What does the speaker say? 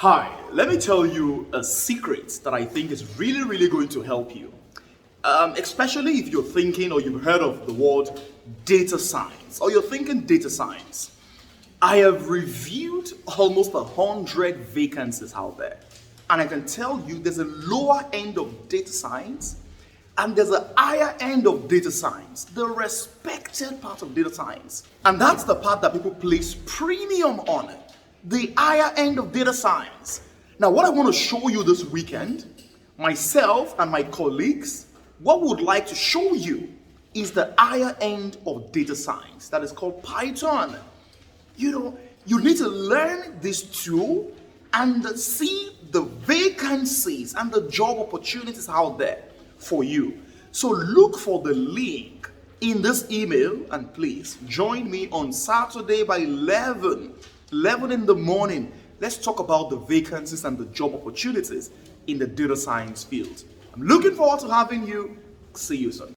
Hi, let me tell you a secret that I think is really going to help you. Especially if you're thinking or you've heard of the word data science or you're thinking data science. I have reviewed almost 100 vacancies out there. And I can tell you there's a lower end of data science and there's a higher end of data science, the respected part of data science. And that's the part that people place premium on, the higher end of data science. Now, what I want to show you this weekend, myself and my colleagues, what we would like to show you is the higher end of data science that is called Python. You need to learn this tool and see the vacancies and the job opportunities out there for you. So look for the link in this email and please join me on Saturday by 11 in the morning. Let's talk about the vacancies and the job opportunities in the data science field. I'm looking forward to having you. See you soon.